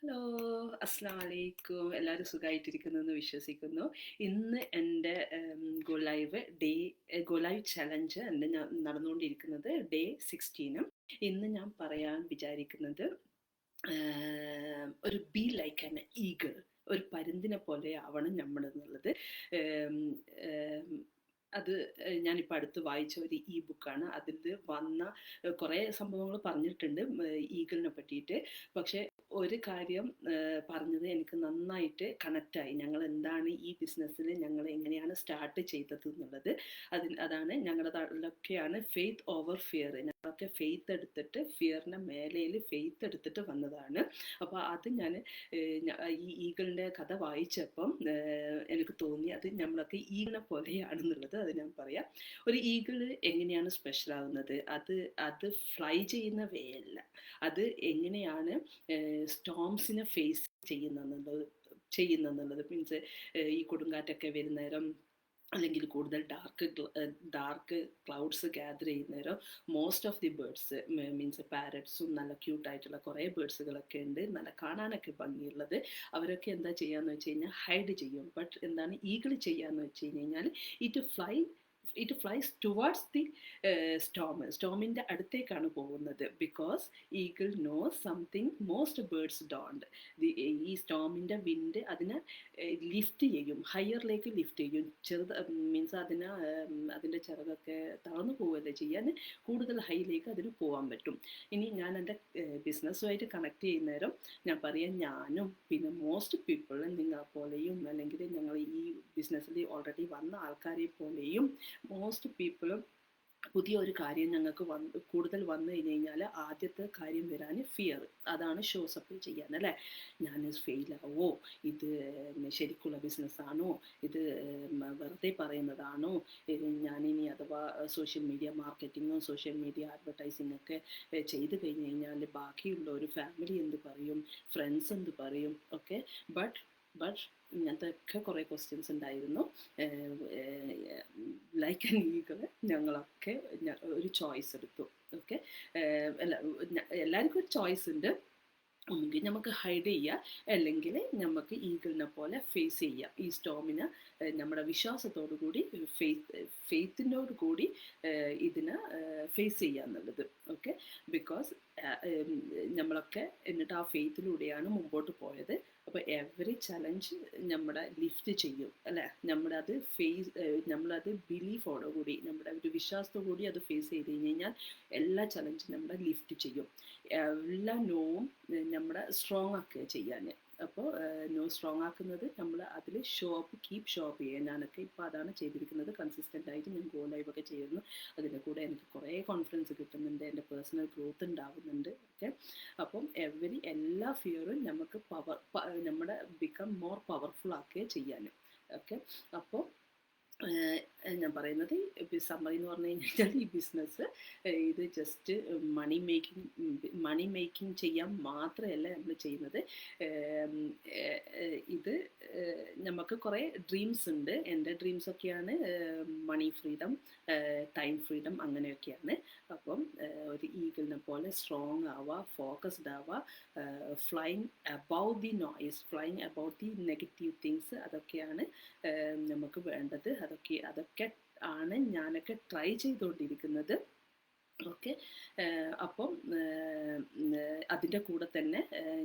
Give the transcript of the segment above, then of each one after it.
Hello, അസ്സാം വലൈക്കും. എല്ലാവരും സുഖമായിട്ടിരിക്കുന്നെന്ന് വിശ്വസിക്കുന്നു. ഇന്ന് എൻ്റെ ഗോ ലൈവ് ചലഞ്ച് എൻ്റെ നടന്നുകൊണ്ടിരിക്കുന്നത് ഡേ 16. ഇന്ന് ഞാൻ പറയാൻ വിചാരിക്കുന്നത് ഒരു ബി ലൈക്ക് ആൻ ഈഗിൾ, ഒരു പരുന്തിനെ പോലെ ആവണം നമ്മൾ എന്നുള്ളത്. ഏം, ഏം, അത് ഞാനിപ്പോൾ അടുത്ത് വായിച്ച ഒരു ഇ ബുക്കാണ്. അതിൽ വന്ന കുറേ സംഭവങ്ങൾ പറഞ്ഞിട്ടുണ്ട് ഈഗിളിനെ പറ്റിയിട്ട്. പക്ഷേ ഒരു കാര്യം പറഞ്ഞത് എനിക്ക് നന്നായിട്ട് കണക്റ്റായി. ഞങ്ങൾ എന്താണ് ഈ ബിസിനസ്സിൽ ഞങ്ങൾ എങ്ങനെയാണ് സ്റ്റാർട്ട് ചെയ്തത് എന്നുള്ളത്. അതാണ് ഞങ്ങളതൊക്കെയാണ് ഫെയ്ത്ത് ഓവർ ഫിയർ. ഞങ്ങളൊക്കെ ഫെയ്ത്ത് എടുത്തിട്ട് ഫിയറിൻ്റെ മേലയിൽ ഫെയ്ത്ത് എടുത്തിട്ട് വന്നതാണ്. അപ്പോൾ അത് ഞാൻ ഈ ഈഗിളിൻ്റെ കഥ വായിച്ചപ്പം എനിക്ക് തോന്നി അത് നമ്മളൊക്കെ ഈഗിളിനെ പോലെയാണെന്നുള്ളത്. അത് ഞാൻ പറയാം. ഒരു ഈഗിൾ എങ്ങനെയാണ് സ്പെഷ്യൽ ആകുന്നത്? അത് ഫ്ലൈ ചെയ്യുന്ന വേ അല്ല, അത് എങ്ങനെയാണ് സ്റ്റോംസിനെ ഫേസ് ചെയ്യുന്നെന്നുള്ളത് മീൻസ് ഈ കൊടുങ്കാറ്റൊക്കെ വരുന്നേരം അല്ലെങ്കിൽ കൂടുതൽ ഡാർക്ക് ക്ലൗഡ്സ് ഗ്യാദർ ചെയ്യുന്നേരം most of the birds means പാരറ്റ്സും നല്ല ക്യൂട്ടായിട്ടുള്ള കുറേ ബേർഡ്സുകളൊക്കെ ഉണ്ട്, നല്ല കാണാനൊക്കെ ഭംഗിയുള്ളത്. അവരൊക്കെ എന്താ ചെയ്യാന്ന് വെച്ച് കഴിഞ്ഞാൽ ഹൈഡ് ചെയ്യും. ബട്ട് എന്താണ് ഈഗിൾ ചെയ്യാന്ന് വെച്ച് കഴിഞ്ഞാൽ ഇറ്റ് ഫ്ലൈസ് ടുവാർഡ്സ് ദി സ്റ്റോമിൻ്റെ അടുത്തേക്കാണ് പോകുന്നത്. Because eagle knows something most birds don't. ഈ സ്റ്റോമിൻ്റെ വിൻഡ് അതിനെ ലിഫ്റ്റ് ചെയ്യും, ഹയറിലേക്ക് ലിഫ്റ്റ് ചെയ്യും. മീൻസ് അതിൻ്റെ ചിറകൊക്കെ തളർന്നു പോവുകയല്ലേ ചെയ്യാൻ, കൂടുതൽ ഹൈയിലേക്ക് അതിന് പോകാൻ പറ്റും. ഇനി ഞാൻ എൻ്റെ ബിസിനസ്സുമായിട്ട് കണക്ട് ചെയ്യുന്നേരം ഞാൻ പറയാം, ഞാനും പിന്നെ മോസ്റ്റ് പീപ്പിളും നിങ്ങളെപ്പോലെയും അല്ലെങ്കിൽ ഞങ്ങൾ ഈ ബിസിനസ്സിൽ ഓൾറെഡി വന്ന ആൾക്കാരെ പോലെയും മോസ്റ്റ് പീപ്പിളും പുതിയ ഒരു കാര്യം ഞങ്ങൾക്ക് കൂടുതൽ വന്നു കഴിഞ്ഞാൽ ആദ്യത്തെ കാര്യം വരാൻ ഫിയർ. അതാണ് ഷോ സപ്ലൈ ചെയ്യാൻ അല്ലേ. ഞാൻ ഫെയിലാവോ, ഇത് ശരിക്കുള്ള ബിസിനസ്സാണോ, ഇത് വെറുതെ പറയുന്നതാണോ, ഞാനിനി അഥവാ സോഷ്യൽ മീഡിയ മാർക്കറ്റിങ്ങോ സോഷ്യൽ മീഡിയ അഡ്വർടൈസിംഗ് ഒക്കെ ചെയ്ത് കഴിഞ്ഞ് കഴിഞ്ഞാൽ ബാക്കിയുള്ള ഒരു ഫാമിലി എന്ത് പറയും, ഫ്രണ്ട്സ് എന്ത് പറയും ഒക്കെ. ബട്ട് ഇങ്ങനത്തെ കുറേ ക്വസ്റ്റ്യൻസ് ഉണ്ടായിരുന്നു. ലൈക്ക് ആൻ ഈഗിൾ ഞങ്ങളൊക്കെ ഒരു ചോയ്സ് എടുത്തു. ഓക്കെ, എല്ലാവർക്കും ഒരു ചോയ്സ് ഉണ്ട്. ഒന്നുകിൽ നമുക്ക് ഹൈഡ് ചെയ്യാം, അല്ലെങ്കിൽ നമുക്ക് ഈഗിളിനെ പോലെ ഫേസ് ചെയ്യാം. ഈ സ്റ്റോമിനെ നമ്മുടെ വിശ്വാസത്തോടു കൂടി ഫെയ്ത്തിനോട് കൂടി ഇതിനെ ഫേസ് ചെയ്യുക എന്നുള്ളത്. ഓക്കെ, ബിക്കോസ് നമ്മളൊക്കെ എന്നിട്ട് ആ ഫെയ്ത്തിലൂടെയാണ് മുമ്പോട്ട് പോയത്. അപ്പോൾ എവറി ചലഞ്ച് നമ്മുടെ ലിഫ്റ്റ് ചെയ്യും അല്ലേ. നമ്മളത് ബിലീഫോടു കൂടി, നമ്മുടെ ഒരു വിശ്വാസത്തോടു കൂടി അത് ഫേസ് ചെയ്ത് കഴിഞ്ഞാൽ എല്ലാ ചലഞ്ചും നമ്മളെ ലിഫ്റ്റ് ചെയ്യും. എല്ലാ നോവും നമ്മുടെ സ്ട്രോങ് ആക്കുക ചെയ്യാൻ. അപ്പോൾ നോ സ്ട്രോങ് ആക്കുന്നത് നമ്മൾ അതിൽ കീപ് ഷോ അപ്പ് ചെയ്യുക. ഞാനൊക്കെ ഇപ്പോൾ അതാണ് ചെയ്തിരിക്കുന്നത്. കൺസിസ്റ്റൻ്റ് ആയിട്ട് ഞാൻ ഗോ ലൈവ് ഒക്കെ ചെയ്യുന്നു. അതിൻ്റെ കൂടെ എനിക്ക് കുറേ കോൺഫിഡൻസ് കിട്ടുന്നുണ്ട്, എൻ്റെ പേഴ്സണൽ ഗ്രോത്ത് ഉണ്ടാവുന്നുണ്ട്. ഓക്കെ, അപ്പം എല്ലാ ഫിയറും നമുക്ക് നമ്മുടെ ബിക്കം മോർ പവർഫുൾ ആക്കുകയും ചെയ്യാൻ. ഓക്കെ, അപ്പോൾ ഞാൻ പറയുന്നത് സമ്മറി എന്ന് പറഞ്ഞു കഴിഞ്ഞാൽ ഈ ബിസിനസ് ഇത് ജസ്റ്റ് മണി മേക്കിംഗ് ചെയ്യാൻ മാത്രമല്ല നമ്മൾ ചെയ്യുന്നത്. ഇത് നമുക്ക് കുറേ ഡ്രീംസ് ഉണ്ട്. എൻ്റെ ഡ്രീംസൊക്കെയാണ് മണി ഫ്രീഡം, ടൈം ഫ്രീഡം, അങ്ങനെയൊക്കെയാണ്. അപ്പം ഒരു ഈഗിളിനെ പോലെ സ്ട്രോങ് ആവുക, ഫോക്കസ്ഡ് ആവുക, flying about the noise, flying about the negative things, അതൊക്കെയാണ് നമുക്ക് വേണ്ടത്. അതൊക്കെ ആണ് ഞാനൊക്കെ ട്രൈ ചെയ്തുകൊണ്ടിരിക്കുന്നത്. ഓക്കെ, അപ്പം അതിൻ്റെ കൂടെ തന്നെ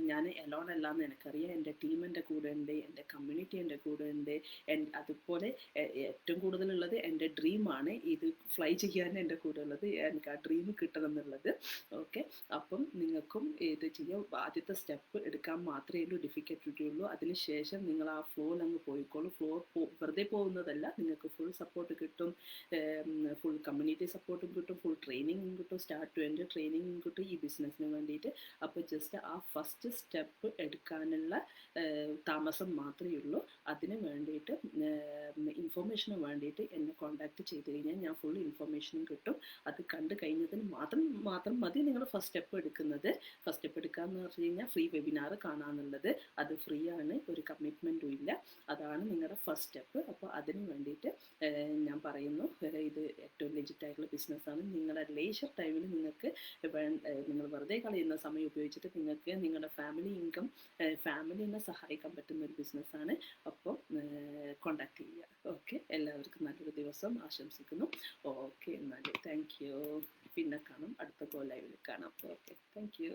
ഞാൻ എലോൺ അല്ലാന്ന് എനിക്കറിയാം. എൻ്റെ ടീം എൻ്റെ കൂടെ ഉണ്ട്, എൻ്റെ കമ്മ്യൂണിറ്റി എൻ്റെ കൂടെ ഉണ്ട്. അതുപോലെ ഏറ്റവും കൂടുതലുള്ളത് എൻ്റെ ഡ്രീമാണ്. ഇത് ഫ്ലൈ ചെയ്യാൻ എൻ്റെ കൂടെ ഉള്ളത്, എനിക്ക് ആ ഡ്രീം കിട്ടണം എന്നുള്ളത്. ഓക്കെ, അപ്പം നിങ്ങൾക്കും ഇത് ചെയ്യാം. ആദ്യത്തെ സ്റ്റെപ്പ് എടുക്കാൻ മാത്രമേ ഉള്ളൂ ഡിഫിക്കൽറ്റി ഉള്ളൂ. അതിനുശേഷം നിങ്ങൾ ആ ഫ്ലോയിൽ അങ്ങ് പോയിക്കോളൂ. വെറുതെ പോകുന്നതല്ല, നിങ്ങൾക്ക് ഫുൾ സപ്പോർട്ട് കിട്ടും, ഫുൾ കമ്മ്യൂണിറ്റി സപ്പോർട്ടും കിട്ടും, ഫുൾ ട്രെയിനിങ് കിട്ടും, സ്റ്റാർട്ട് ടു എൻഡ് ട്രെയിനിങ് കിട്ടും ഈ ബിസിനസ്സിന് വേണ്ടിയിട്ട്. അപ്പോൾ ജസ്റ്റ് ആ ഫസ്റ്റ് സ്റ്റെപ്പ് എടുക്കാനുള്ള താമസം മാത്രമേ ഉള്ളൂ. അതിന് വേണ്ടിയിട്ട് ഇൻഫോർമേഷന് വേണ്ടിയിട്ട് എന്നെ കോൺടാക്റ്റ് ചെയ്ത് കഴിഞ്ഞാൽ ഞാൻ ഫുൾ ഇൻഫോർമേഷനും കിട്ടും. അത് കണ്ടു കഴിഞ്ഞതിന് മാത്രം മതി നിങ്ങൾ ഫസ്റ്റ് സ്റ്റെപ്പ് എടുക്കുന്നത്. ഫസ്റ്റ് സ്റ്റെപ്പ് എടുക്കാമെന്ന് പറഞ്ഞു കഴിഞ്ഞാൽ ഫ്രീ വെബിനാർ കാണാമെന്നുള്ളത്. അത് ഫ്രീ ആണ്, ഒരു കമ്മിറ്റ്മെൻറ്റും ഇല്ല. അതാണ് നിങ്ങളുടെ ഫസ്റ്റ് സ്റ്റെപ്പ്. അപ്പോൾ അതിന് വേണ്ടിയിട്ട് ഞാൻ പറയുന്നു, ഇത് ഏറ്റവും ലെജിറ്റ് ആയിട്ടുള്ള ബിസിനസ്സാണ്. നിങ്ങളുടെ ലേശർ ടൈമിൽ നിങ്ങൾക്ക് നിങ്ങൾ വെറുതെ കളയുന്ന സമയം ഉപയോഗിച്ചിട്ട് നിങ്ങൾക്ക് നിങ്ങളുടെ ഫാമിലി ഇൻകം, ഫാമിലിനെ സഹായിക്കാൻ പറ്റുന്ന ഒരു ബിസിനസ്സാണ്. അപ്പോൾ കോണ്ടാക്ട് ചെയ്യുക. ഓക്കെ, എല്ലാവർക്കും നല്ലൊരു ദിവസം ആശംസിക്കുന്നു. ഓക്കെ, എന്നാൽ താങ്ക് യു. പിന്നെ കാണാം, അടുത്ത ലൈവിൽ കാണാം. Okay, thank you.